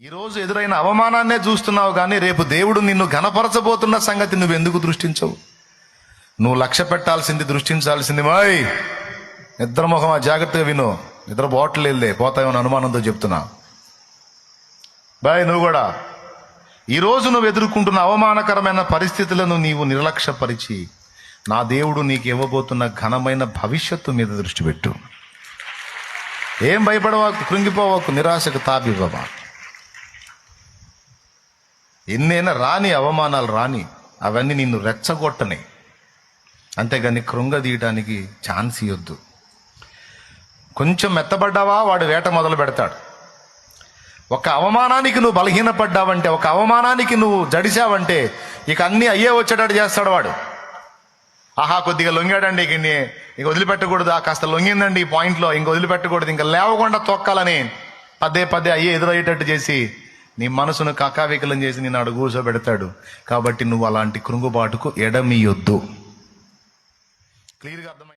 ఈరోజు ఎదురైన అవమానాన్నే చూస్తున్నావు కానీ రేపు దేవుడు నిన్ను ఘనపరచబోతున్న సంగతి నువ్వు ఎందుకు దృష్టించవు? నువ్వు లక్ష్య పెట్టాల్సింది, దృష్టించాల్సింది మాయ్ నిద్ర ముఖమా, జాగ్రత్తగా విను. నిద్ర పోవట్లేదులే, పోతాయని అనుమానంతో చెప్తున్నా బాయ్. నువ్వు కూడా ఈరోజు నువ్వు ఎదుర్కొంటున్న అవమానకరమైన పరిస్థితులను నీవు నిర్లక్ష్యపరిచి నా దేవుడు నీకు ఇవ్వబోతున్న ఘనమైన భవిష్యత్తు మీద దృష్టి పెట్టు. ఏం భయపడవాకు, కృంగిపోవాకు, నిరాశకు తాపివ్వవా. ఎన్నైనా రాని అవమానాలు రాని, అవన్నీ నిన్ను రెచ్చగొట్టని, అంతేగాని కృంగదీయడానికి ఛాన్స్ ఇవ్వద్దు. కొంచెం మెత్తబడ్డావా వాడు వేట మొదలు పెడతాడు. ఒక అవమానానికి నువ్వు బలహీనపడ్డావంటే, ఒక అవమానానికి నువ్వు జడిసావంటే ఇక అన్నీ అయ్యే వచ్చేటట్టు చేస్తాడు వాడు. ఆహా కొద్దిగా లొంగాడండి, ఇక వదిలిపెట్టకూడదు, కాస్త లొంగిందండి ఈ పాయింట్లో, ఇంక వదిలిపెట్టకూడదు, ఇంకా లేవకుండా తొక్కాలని పదే పదే అయ్యే ఎదురయ్యేటట్టు చేసి నీ మనసును కకావికలం చేసి నిన్ను అడుగు కూర్చోబెడతాడు. కాబట్టి నువ్వు అలాంటి కృంగుబాటుకు ఎడమియొద్దు. క్లియర్గా అర్థమైంది.